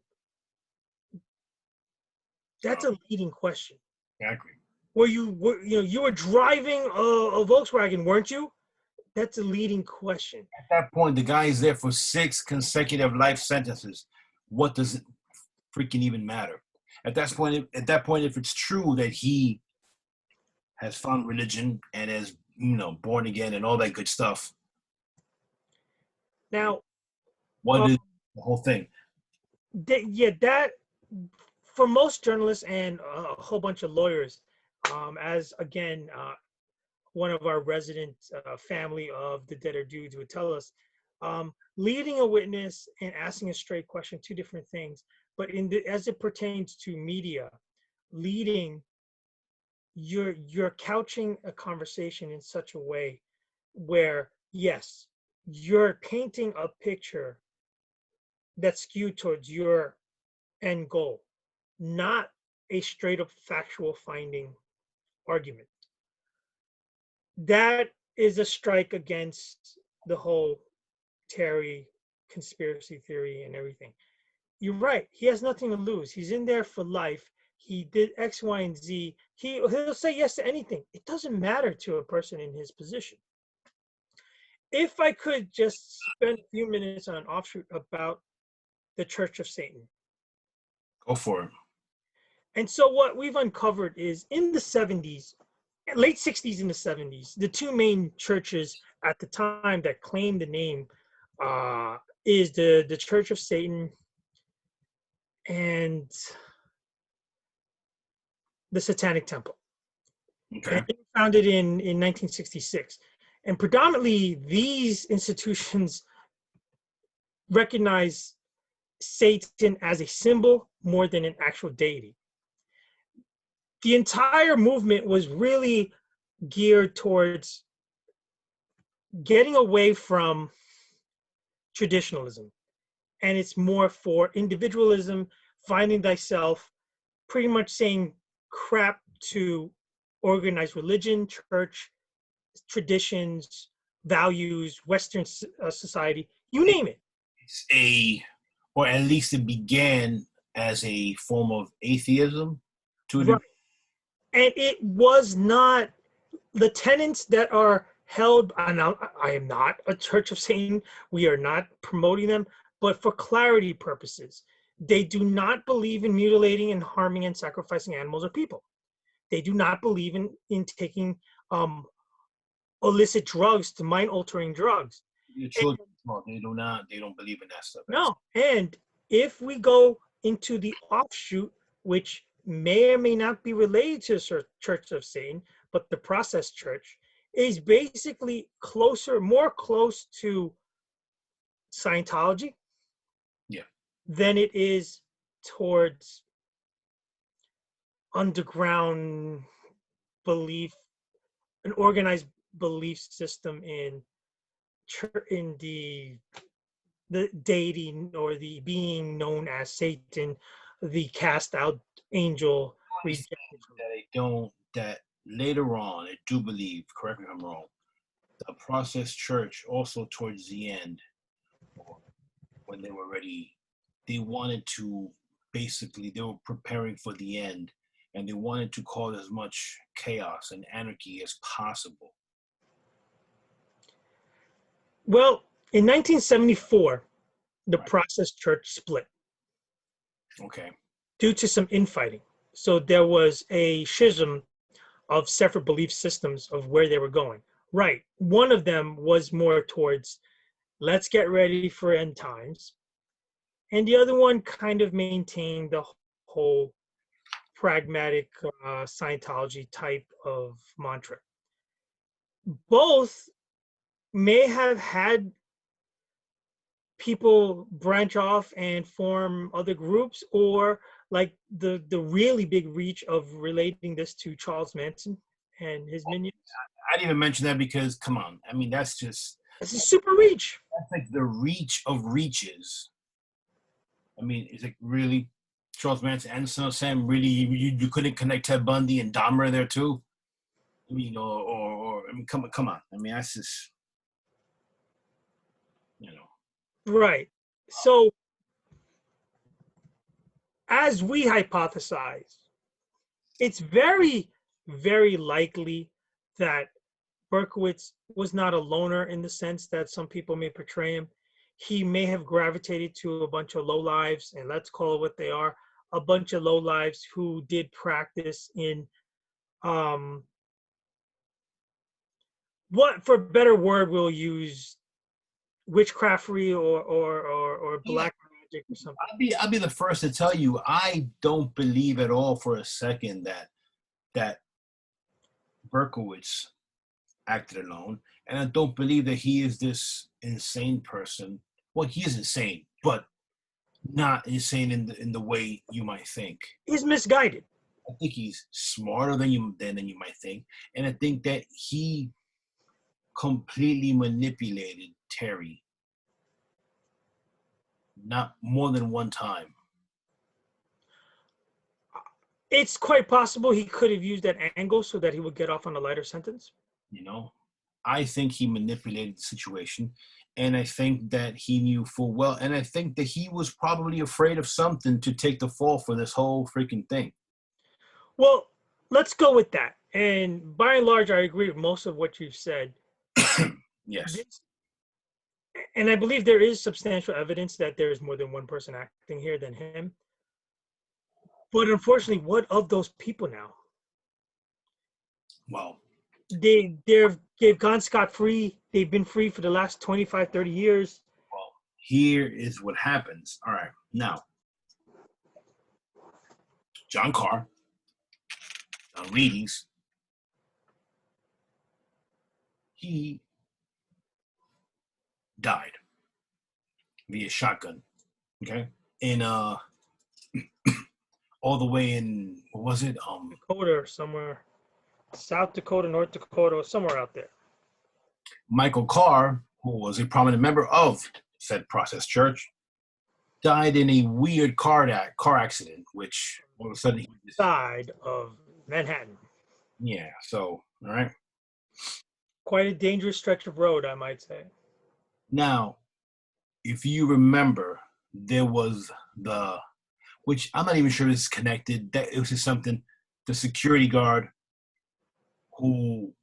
That's a leading question. Exactly. You were driving a Volkswagen, weren't you? That's a leading question. At that point, the guy is there for 6 consecutive life sentences. What does it freaking even matter? At that point, if it's true that he has found religion and is, born again and all that good stuff. Now, what is the whole thing? That for most journalists and a whole bunch of lawyers, as again, one of our resident family of the Dead Air Dudes would tell us, leading a witness and asking a straight question, two different things. But as it pertains to media, leading, you're couching a conversation in such a way where, yes, you're painting a picture that's skewed towards your end goal, not a straight up factual finding argument. That is a strike against the whole Terry conspiracy theory and everything. You're right. He has nothing to lose. He's in there for life. He did X, Y, and Z. He'll say yes to anything. It doesn't matter to a person in his position. If I could just spend a few minutes on an offshoot about the Church of Satan. Go for it. And so what we've uncovered is in the 70s, late 60s and the 70s, the two main churches at the time that claimed the name is the Church of Satan and the Satanic Temple. Okay. And it was founded in 1966. And predominantly, these institutions recognize Satan as a symbol more than an actual deity. The entire movement was really geared towards getting away from traditionalism, and it's more for individualism, finding thyself, pretty much saying crap to organized religion, church, traditions, values, Western society, you name it. It's or at least it began as a form of atheism to Right. And it was not the tenets that are held. I am not a Church of Satan. We are not promoting them, but for clarity purposes, they do not believe in mutilating and harming and sacrificing animals or people. They do not believe in taking illicit drugs, to mind-altering drugs. Your children, they do not. They don't believe in that stuff. No, and if we go into the offshoot, which may or may not be related to the Church of Satan, but the Process Church is basically more close to Scientology, yeah, than it is towards underground belief, an organized belief system in the deity or the being known as Satan, the cast out angel. That later on, I do believe, correct me if I'm wrong, the Process Church also towards the end, when they were ready, they wanted to basically, they were preparing for the end, and they wanted to cause as much chaos and anarchy as possible. Well, in 1974, the Process Church split. Okay. Due to some infighting. So there was a schism of separate belief systems of where they were going. Right. One of them was more towards, let's get ready for end times. And the other one kind of maintained the whole pragmatic Scientology type of mantra. Both may have had people branch off and form other groups, or like the really big reach of relating this to Charles Manson and his minions. I didn't even mention that because, come on, I mean, it's a super reach. That's like the reach of reaches. I mean, is it really Charles Manson and Son of Sam? Really, you couldn't connect Ted Bundy and Dahmer there too? I mean, or I mean, come on. I mean, that's just, Right. So, as we hypothesize, it's very, very likely that Berkowitz was not a loner in the sense that some people may portray him. He may have gravitated to a bunch of lowlives, and let's call it what they are, a bunch of lowlives who did practice in, what for better word we'll use, witchcraftery or black magic or something. I'll be the first to tell you, I don't believe at all for a second that Berkowitz acted alone, and I don't believe that he is this insane person. Well, he is insane, but not insane in the way you might think. He's misguided. I think he's smarter than you might think, and I think that he completely manipulated Terry, not more than one time. It's quite possible he could have used that angle so that he would get off on a lighter sentence. I think he manipulated the situation, and I think that he knew full well, and I think that he was probably afraid of something to take the fall for this whole freaking thing. Well, let's go with that. And by and large, I agree with most of what you've said. Yes. And I believe there is substantial evidence that there is more than one person acting here than him. But unfortunately, what of those people now? Well, they've gone scot-free. They've been free for the last 25, 30 years. here is what happens. All right, now John Carr, John Reedy's, he died via shotgun. Okay, in all the way in, what was it? Dakota or somewhere, South Dakota, North Dakota, or somewhere out there. Michael Carr, who was a prominent member of said Process Church, died in a weird car accident, which all of a sudden Side of Manhattan. Yeah, so all right. Quite a dangerous stretch of road, I might say. Now, if you remember, there was which I'm not even sure is connected. That it was just something, the security guard who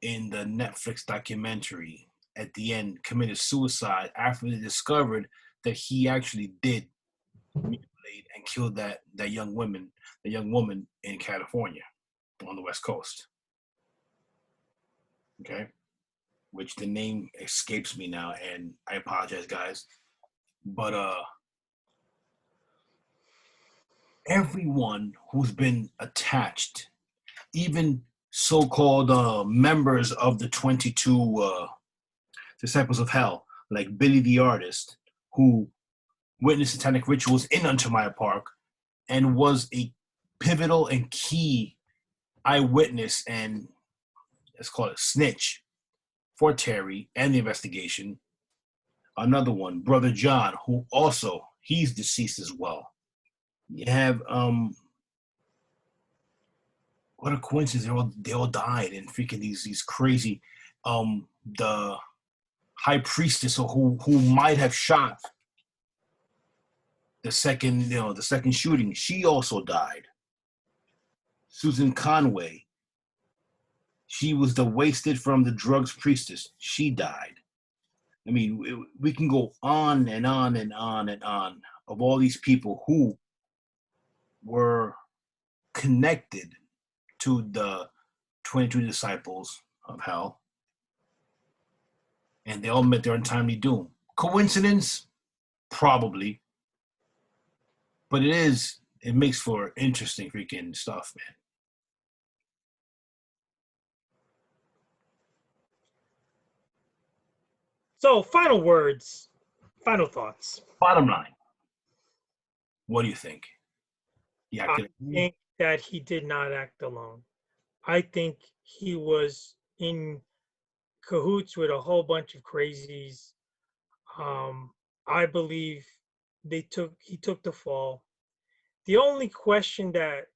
in the Netflix documentary at the end committed suicide after they discovered that he actually did mutilate and kill that young woman in California on the West Coast. Okay, which the name escapes me now, and I apologize, guys. But everyone who's been attached, even so-called members of the 22 Disciples of Hell, like Billy the Artist, who witnessed satanic rituals in Untermeyer Park and was a pivotal and key eyewitness and, let's call it, snitch for Terry and the investigation. Another one, Brother John, who also, he's deceased as well. You have what a coincidence! They all died in freaking these crazy. The high priestess, who might have shot the second shooting, she also died. Susan Conway, she was the wasted from the drugs priestess. She died. I mean, we can go on and on and on and on of all these people who were connected to the 22 disciples of hell, and they all met their untimely doom. Coincidence? Probably. But it makes for interesting freaking stuff, man. So, final words, final thoughts. Bottom line, what do you think? Yeah, I think that he did not act alone. I think he was in cahoots with a whole bunch of crazies. I believe he took the fall. The only question that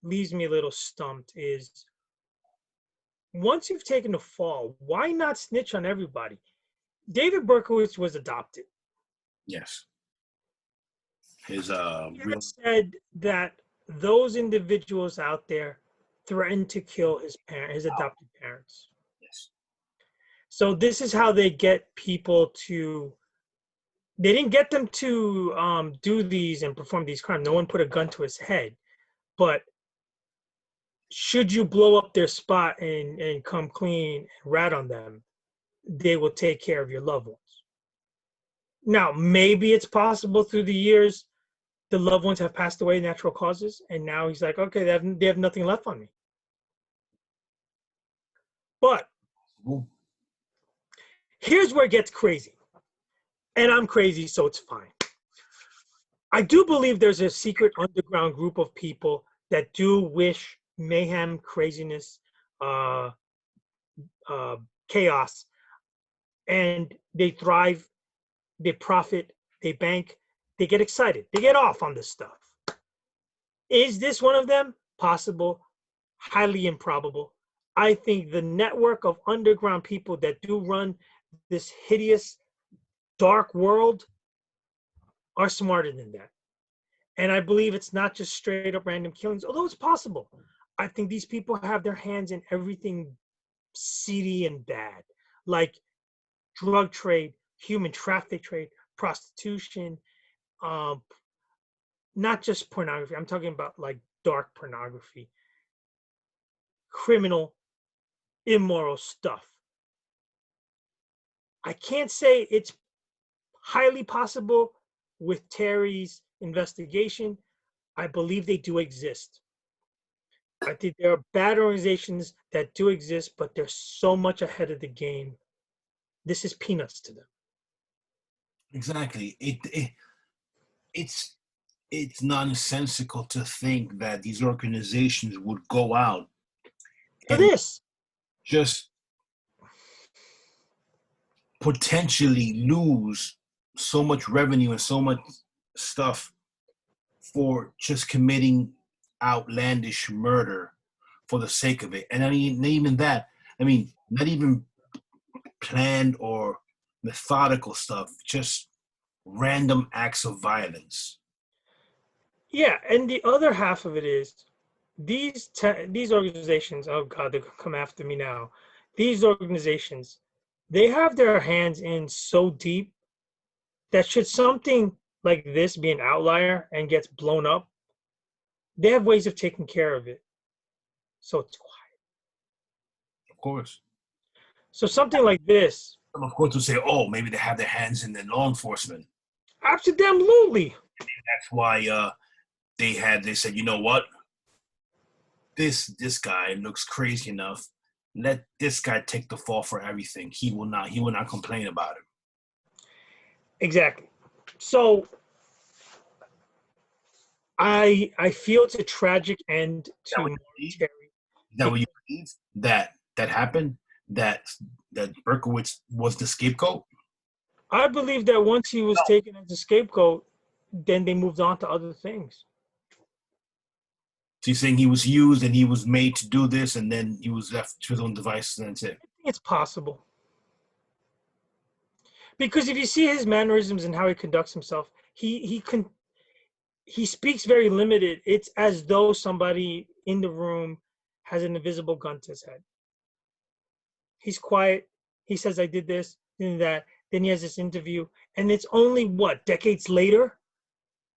leaves me a little stumped is, once you've taken the fall, why not snitch on everybody? David Berkowitz was adopted. Yes. His He said that those individuals out there threatened to kill his adopted parents. Yes. So this is how they get people to. They didn't get them to do these and perform these crimes. No one put a gun to his head, but should you blow up their spot and come clean and rat on them, they will take care of your loved ones. Now, maybe it's possible through the years the loved ones have passed away, natural causes, and now he's like, okay, they have nothing left on me. But here's where it gets crazy. And I'm crazy, so it's fine. I do believe there's a secret underground group of people that do wish mayhem, craziness, chaos, and they thrive, they profit, they bank, they get excited, they get off on this stuff. Is this one of them? Possible, highly improbable. I think the network of underground people that do run this hideous, dark world are smarter than that. And I believe it's not just straight up random killings, although it's possible. I think these people have their hands in everything seedy and bad, like drug trade, human traffic trade, prostitution, not just pornography. I'm talking about like dark pornography, criminal, immoral stuff. I can't say it's highly possible with Terry's investigation. I believe they do exist. I think there are bad organizations that do exist, but they're so much ahead of the game. This is peanuts to them. Exactly. It's nonsensical to think that these organizations would go out For and this, just potentially lose so much revenue and so much stuff for just committing outlandish murder for the sake of it. And I mean, not even that. I mean, not even planned or methodical stuff, just random acts of violence. yeah. And the other half of it is these organizations. Oh God, they're gonna come after me now. These organizations, they have their hands in so deep that should something like this be an outlier and gets blown up, they have ways of taking care of it. So it's quiet. Of course. So something like this, Some, of course, will say, oh, maybe they have their hands in the law enforcement. absolutely. That's why they said, you know what? This guy looks crazy enough. Let this guy take the fall for everything. He will not complain about it. Exactly. So I feel it's a tragic end to Terry. Is that what you believe? That happened? That Berkowitz was the scapegoat? I believe that once he was taken as a scapegoat, then they moved on to other things. So you're saying he was used and he was made to do this, and then he was left to his own devices, and that's it? It's possible. Because if you see his mannerisms and how he conducts himself, he speaks very limited. It's as though somebody in the room has an invisible gun to his head. He's quiet. He says, I did this, and that. Then he has this interview. And it's only, what, decades later?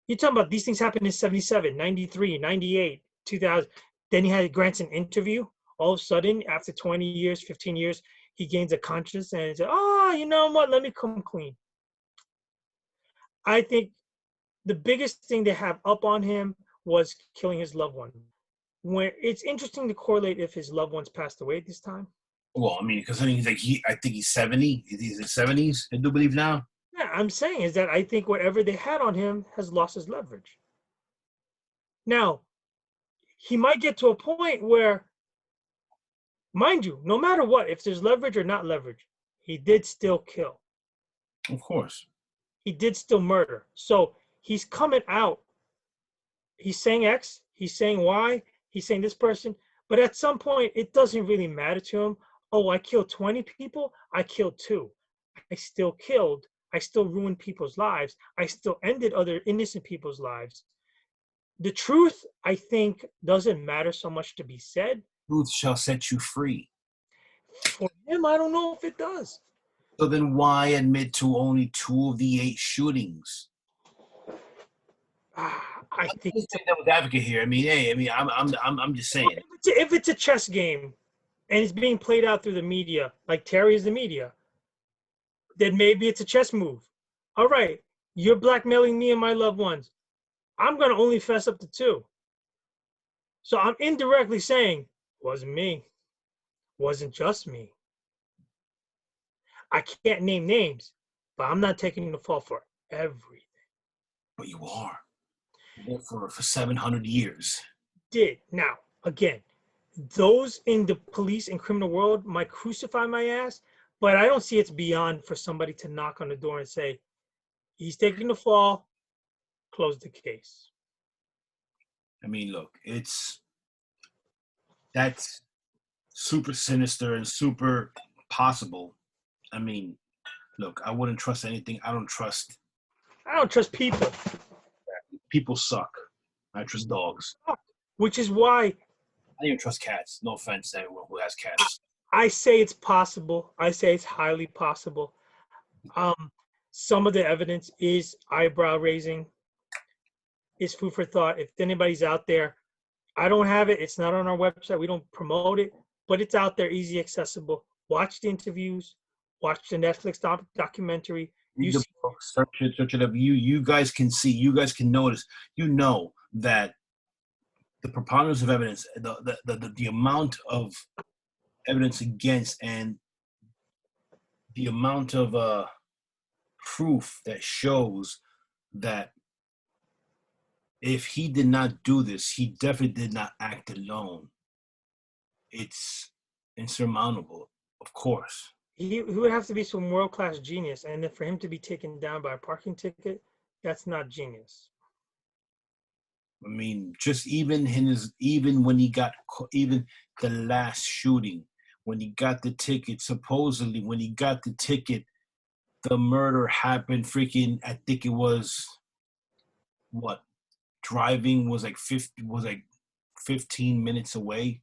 You're talking about these things happened in 77, 93, 98, 2000. Then he grants an interview. All of a sudden, after 20 years, 15 years, he gains a conscience and he says, oh, you know what? Let me come clean. I think the biggest thing they have up on him was killing his loved one. When it's interesting to correlate if his loved ones passed away at this time. Well, I mean, because I think he's 70. He's in his 70s, I do believe now. Yeah, I'm saying is that I think whatever they had on him has lost his leverage. Now, he might get to a point where, mind you, no matter what, if there's leverage or not leverage, he did still kill. Of course. He did still murder. So he's coming out. He's saying X, he's saying Y, he's saying this person, but at some point, it doesn't really matter to him. Oh, I killed 20 people, I killed 2. I still killed. I still ruined people's lives. I still ended other innocent people's lives. The truth, I think, doesn't matter so much to be said. Truth shall set you free. For him, I don't know if it does. So then why admit to only 2 of the 8 shootings? I think I'm saying devil's advocate here. I mean, hey, I'm just saying. If it's a chess game and it's being played out through the media, like Terry is the media, then maybe it's a chess move. All right, you're blackmailing me and my loved ones. I'm going to only fess up to 2. So I'm indirectly saying, wasn't me. Wasn't just me. I can't name names, but I'm not taking the fall for everything. But you are. For 700 years. Did. Now, again, those in the police and criminal world might crucify my ass, but I don't see it's beyond for somebody to knock on the door and say, he's taking the fall, close the case. I mean, look, that's super sinister and super possible. I mean, look, I wouldn't trust anything. I don't trust people. People suck. I trust dogs. Which is why I don't even trust cats. No offense to anyone who has cats. I say it's possible. I say it's highly possible. Some of the evidence is eyebrow raising, is food for thought. If anybody's out there, I don't have it. It's not on our website. We don't promote it, but it's out there, easy accessible. Watch the interviews. Watch the Netflix documentary. Read the book, search it up. You guys can see, you guys can notice, you know that the preponderance of evidence, the amount of evidence against, and the amount of proof that shows that if he did not do this, he definitely did not act alone. It's insurmountable, of course. He would have to be some world-class genius, and then for him to be taken down by a parking ticket, that's not genius. I mean, just even when he got, even the last shooting, when he got the ticket, supposedly when he got the ticket, the murder happened freaking, I think it was, what, driving was like 15 minutes away.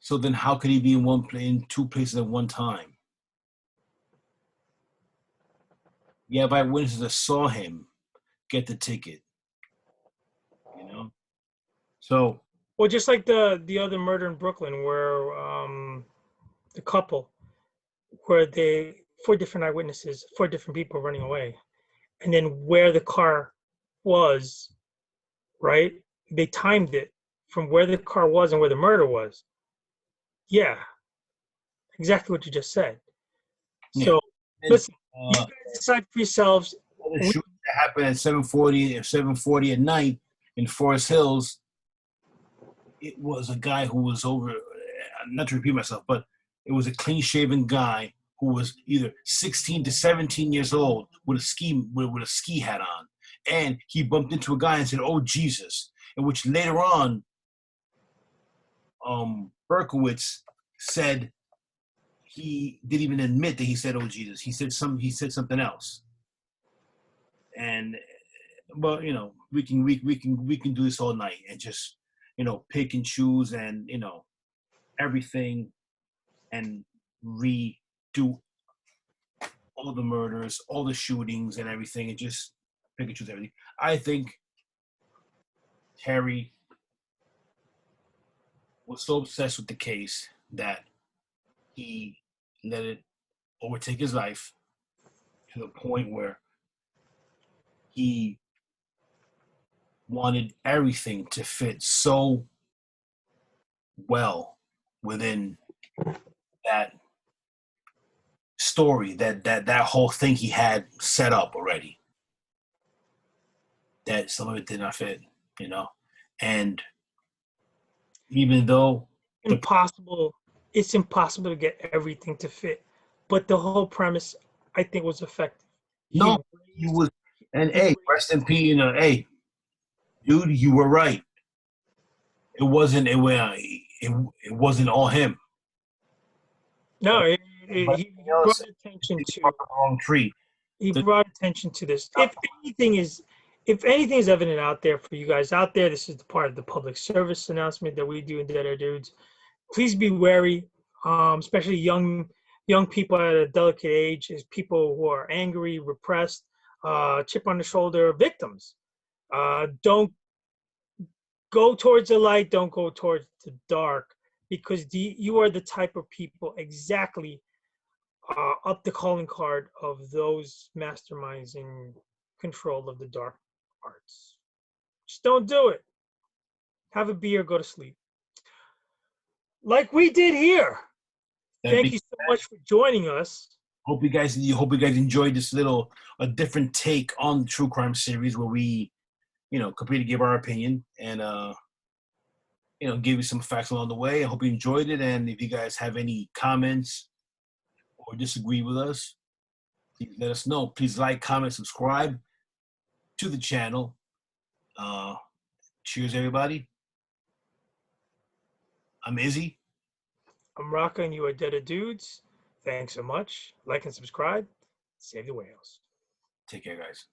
So then how could he be in two places at one time? You have eyewitnesses that saw him get the ticket. You know? So, well, just like the other murder in Brooklyn, where the couple, where they 4 different eyewitnesses, 4 different people running away, and then where the car was, right? They timed it from where the car was and where the murder was. Yeah, exactly what you just said. yeah. So And, listen, you guys decide for yourselves. the shooting that happened at 7:40 at night in Forest Hills, it was a guy who was over, not to repeat myself, but it was a clean-shaven guy who was either 16 to 17 years old with a ski hat on, and he bumped into a guy and said, "Oh Jesus!" In which later on, Berkowitz said he didn't even admit that he said, "Oh Jesus." He said something else, and but we can do this all night and just pick and choose and everything and redo all the murders, all the shootings and everything, and just pick and choose everything. I think Terry was so obsessed with the case that he let it overtake his life to the point where he wanted everything to fit so well within that story, that whole thing he had set up already, that some of it did not fit, and even though it's impossible to get everything to fit, but the whole premise, I think, was effective. he was, and hey, rest in peace, hey, dude, you were right. It wasn't all him. No, But he brought attention to the wrong tree. He brought attention to this. If anything is evident out there for you guys out there, this is the part of the public service announcement that we do in Dead Air Dudes. Please be wary, especially young people at a delicate age, is people who are angry, repressed, chip on the shoulder victims. Don't go towards the light. Don't go towards the dark, because you are the type of people exactly up the calling card of those masterminds in control of the dark arts. Just don't do it. Have a beer, go to sleep. Like we did here. Thank you so much for joining us. Hope you guys enjoyed this a different take on the true crime series where we, completely give our opinion and give you some facts along the way. I hope you enjoyed it, and if you guys have any comments or disagree with us, please let us know. Please like, comment, subscribe to the channel. Cheers, everybody. I'm Izzy. I'm Raka, and you are Dead Air Dudes. Thanks so much. Like and subscribe. Save the whales. Take care, guys.